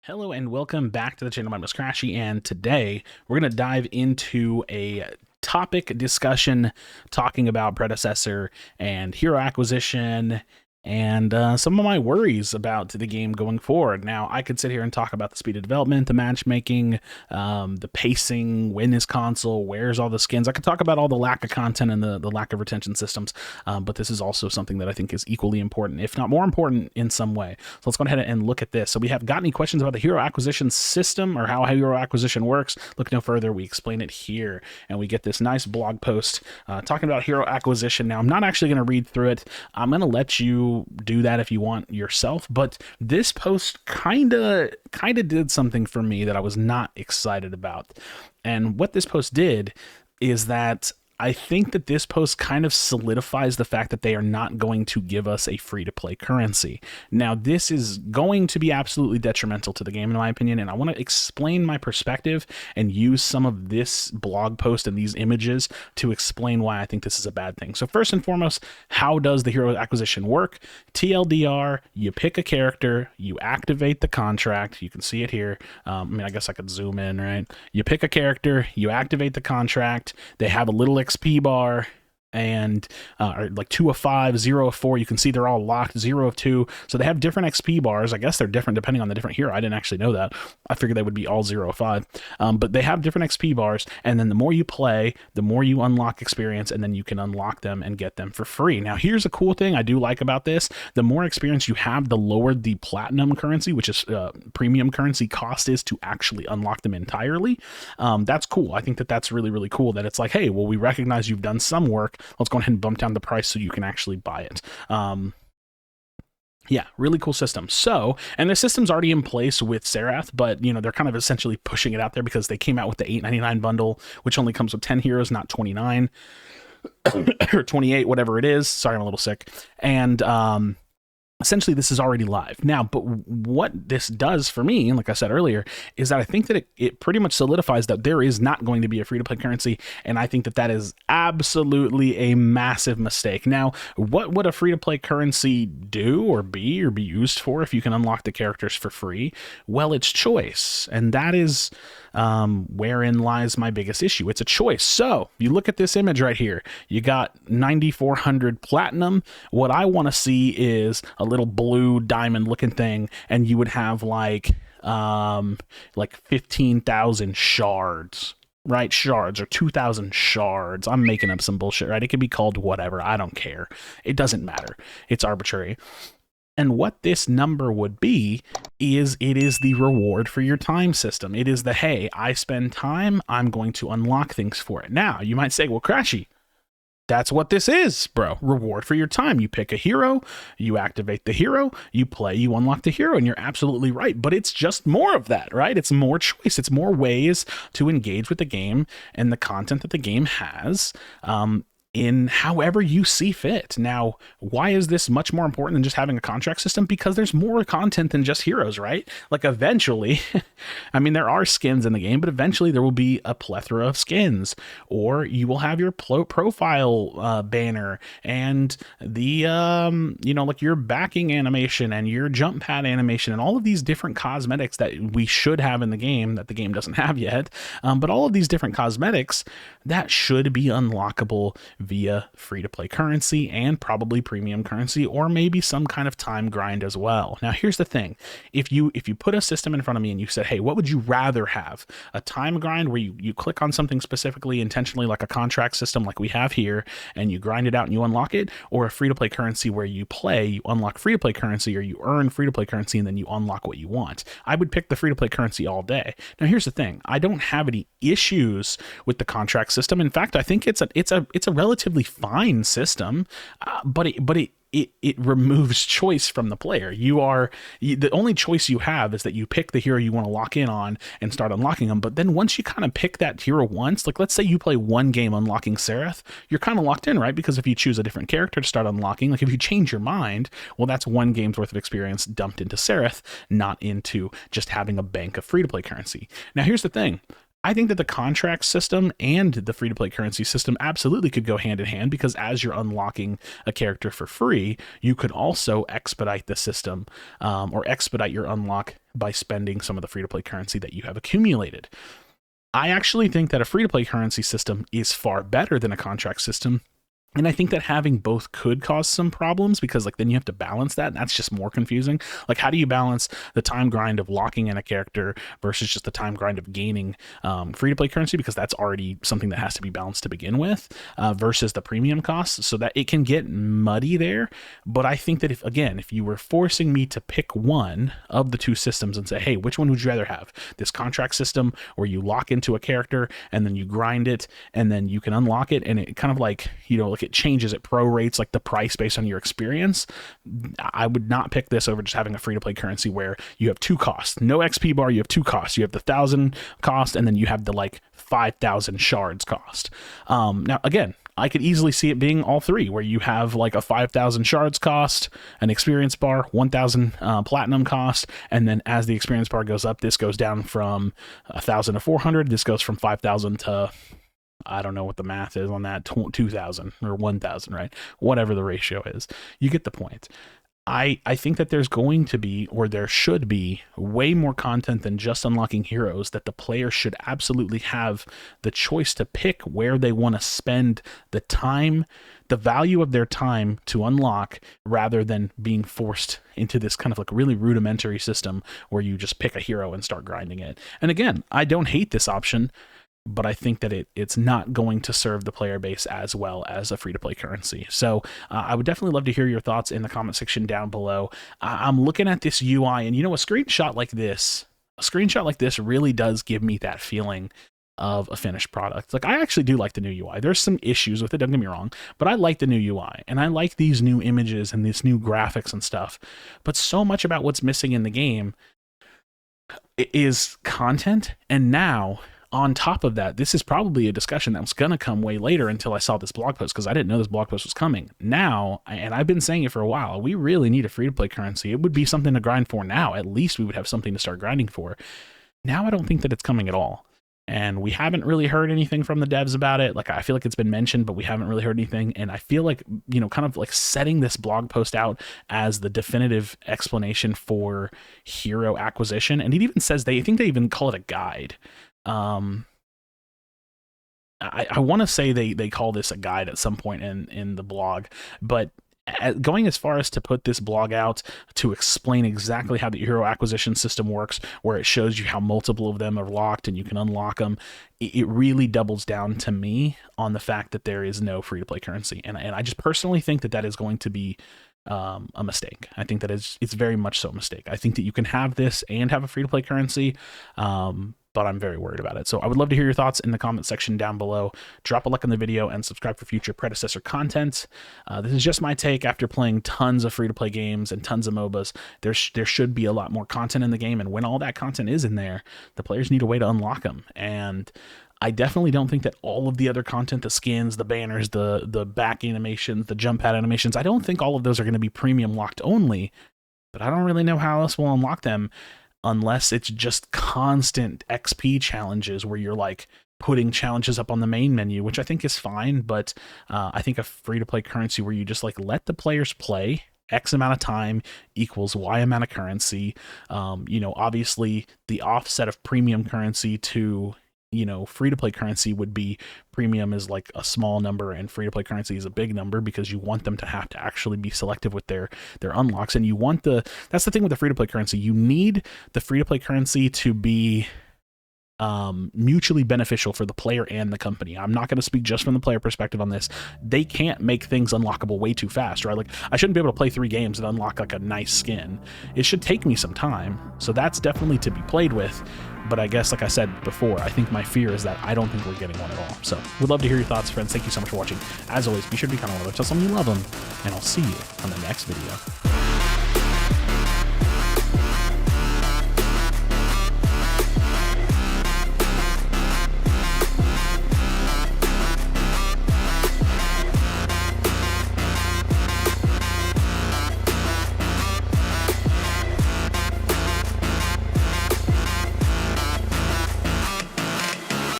Hello and welcome back to the channel. My name is Krashy, and today we're going to dive into a topic discussion talking about Predecessor and hero acquisition and some of my worries about the game going forward. Now, I could sit here and talk about the speed of development, the matchmaking, the pacing, when is console, where's all the skins. I could talk about all the lack of content and the lack of retention systems, but this is also something that I think is equally important, if not more important in some way. So let's go ahead and look at this. So we have got any questions about the hero acquisition system or how hero acquisition works? Look no further. We explain it here, and we get this nice blog post talking about hero acquisition. Now, I'm not actually going to read through it. I'm going to let you do that if you want yourself, but this post kind of did something for me that I was not excited about. And what this post did is that I think that this post kind of solidifies the fact that they are not going to give us a free-to-play currency. Now, this is going to be absolutely detrimental to the game, in my opinion, and I want to explain my perspective and use some of this blog post and these images to explain why I think this is a bad thing. So first and foremost, how does the hero acquisition work? TLDR, you pick a character, you activate the contract. You can see it here. I guess I could zoom in, right? You pick a character, you activate the contract. They have a little XP bar, and like 2 of 5, 0 of 4. You can see they're all locked, 0 of 2. So they have different XP bars. I guess they're different depending on the different hero. I didn't actually know that. I figured they would be all 0 of 5. But they have different XP bars, and then the more you play, the more you unlock experience, and then you can unlock them and get them for free. Now, here's a cool thing I do like about this. The more experience you have, the lower the platinum currency, which is premium currency cost is to actually unlock them entirely. That's cool. I think that that's really, really cool that it's like, hey, well, we recognize you've done some work. Let's go ahead and bump down the price so you can actually buy it. Yeah, really cool system. So, and the system's already in place with Serath, but they're kind of essentially pushing it out there because they came out with the $8.99 bundle, which only comes with 10 heroes, not 29 or 28, whatever it is. Sorry, I'm a little sick. And essentially, this is already live now, but what this does for me, like I said earlier, is that I think that it pretty much solidifies that there is not going to be a free-to-play currency, and I think that that is absolutely a massive mistake. Now, what would a free-to-play currency do or be used for if you can unlock the characters for free? Well, it's choice, and that is wherein lies my biggest issue. It's a choice. So, you look at this image right here. You got 9,400 platinum. What I want to see is a little blue diamond looking thing, and you would have like 15,000 shards, right? Shards, or 2,000 shards. I'm making up some bullshit, right? It could be called whatever. I don't care. It doesn't matter. It's arbitrary. And what this number would be is it is the reward for your time system. It is the, hey, I spend time, I'm going to unlock things for it. Now, you might say, well, Krashy, that's what this is, bro. Reward for your time. You pick a hero, you activate the hero, you play, you unlock the hero, and you're absolutely right. But it's just more of that, right? It's more choice. It's more ways to engage with the game and the content that the game has. In however you see fit. Now, why is this much more important than just having a contract system? Because there's more content than just heroes, right? Like eventually, I mean, there are skins in the game, but eventually there will be a plethora of skins, or you will have your profile banner and the, like your backing animation and your jump pad animation and all of these different cosmetics that we should have in the game that the game doesn't have yet. But all of these different cosmetics that should be unlockable via free-to-play currency and probably premium currency, or maybe some kind of time grind as well. Now, here's the thing. If you put a system in front of me and you said, hey, what would you rather have? A time grind where you click on something specifically intentionally, like a contract system like we have here, and you grind it out and you unlock it, or a free-to-play currency where you play, you unlock free-to-play currency, or you earn free-to-play currency and then you unlock what you want? I would pick the free-to-play currency all day. Now, here's the thing. I don't have any issues with the contract system. In fact, I think it's a relatively fine system, but it removes choice from the player. The only choice you have is that you pick the hero you want to lock in on and start unlocking them. But then once you kind of pick that hero once, like let's say you play one game unlocking Serath, you're kind of locked in, right? Because if you choose a different character to start unlocking, like if you change your mind, well, that's one game's worth of experience dumped into Serath, not into just having a bank of free-to-play currency. Now, here's the thing. I think that the contract system and the free-to-play currency system absolutely could go hand in hand, because as you're unlocking a character for free, you could also expedite the system or expedite your unlock by spending some of the free-to-play currency that you have accumulated. I actually think that a free-to-play currency system is far better than a contract system. And I think that having both could cause some problems, because like then you have to balance that, and that's just more confusing. Like, how do you balance the time grind of locking in a character versus just the time grind of gaining free-to-play currency, because that's already something that has to be balanced to begin with, versus the premium costs, so that it can get muddy there. But I think that if you were forcing me to pick one of the two systems and say, hey, which one would you rather have? This contract system where you lock into a character and then you grind it and then you can unlock it, and it kind of like, like it changes, it prorates like the price based on your experience. I would not pick this over just having a free-to-play currency where you have two costs. No XP bar, you have two costs. You have the 1,000 cost, and then you have the like 5,000 shards cost. Now, again, I could easily see it being all three, where you have like a 5,000 shards cost, an experience bar, 1,000 platinum cost, and then as the experience bar goes up, this goes down from 1,000 to 400. This goes from 5,000 to, I don't know what the math is on that, 2,000 or 1,000, right? Whatever the ratio is. You get the point. I think that there's going to be, or there should be, way more content than just unlocking heroes, that the player should absolutely have the choice to pick where they want to spend the time, the value of their time to unlock, rather than being forced into this kind of like really rudimentary system where you just pick a hero and start grinding it. And again, I don't hate this option, but I think that it's not going to serve the player base as well as a free-to-play currency. So I would definitely love to hear your thoughts in the comment section down below. I'm looking at this UI, and a screenshot like this really does give me that feeling of a finished product. Like, I actually do like the new UI. There's some issues with it, don't get me wrong, but I like the new UI, and I like these new images and these new graphics and stuff. But so much about what's missing in the game is content, and now, on top of that, this is probably a discussion that was going to come way later until I saw this blog post, because I didn't know this blog post was coming. Now, and I've been saying it for a while, we really need a free-to-play currency. It would be something to grind for now. At least we would have something to start grinding for. Now I don't think that it's coming at all. And we haven't really heard anything from the devs about it. Like, I feel like it's been mentioned, but we haven't really heard anything. And I feel like, kind of like setting this blog post out as the definitive explanation for hero acquisition. And it even says, I think they even call it a guide. I want to say they call this a guide at some point in the blog, but going as far as to put this blog out to explain exactly how the hero acquisition system works, where it shows you how multiple of them are locked and you can unlock them, it really doubles down to me on the fact that there is no free-to-play currency. And I just personally think that is going to be a mistake. I think that it's very much so a mistake. I think that you can have this and have a free-to-play currency, but I'm very worried about it. So I would love to hear your thoughts in the comment section down below. Drop a like on the video and subscribe for future Predecessor content. This is just my take after playing tons of free-to-play games and tons of MOBAs. There should be a lot more content in the game, and when all that content is in there, the players need a way to unlock them. And I definitely don't think that all of the other content, the skins, the banners, the back animations, the jump pad animations, I don't think all of those are going to be premium locked only, but I don't really know how else we'll unlock them unless it's just constant XP challenges where you're like putting challenges up on the main menu, which I think is fine. But I think a free-to-play currency where you just like let the players play, X amount of time equals Y amount of currency. Obviously the offset of premium currency to free-to-play currency would be premium is like a small number and free-to-play currency is a big number, because you want them to have to actually be selective with their unlocks. And you want that's the thing with the free-to-play currency. You need the free-to-play currency to be mutually beneficial for the player and the company. I'm not going to speak just from the player perspective on this. They can't make things unlockable way too fast, right? Like, I shouldn't be able to play 3 games and unlock like a nice skin. It should take me some time. So that's definitely to be played with. But I guess, like I said before, I think my fear is that I don't think we're getting one at all. So we'd love to hear your thoughts, friends. Thank you so much for watching. As always, be sure to be kind of one another, tell someone you love them, and I'll see you on the next video.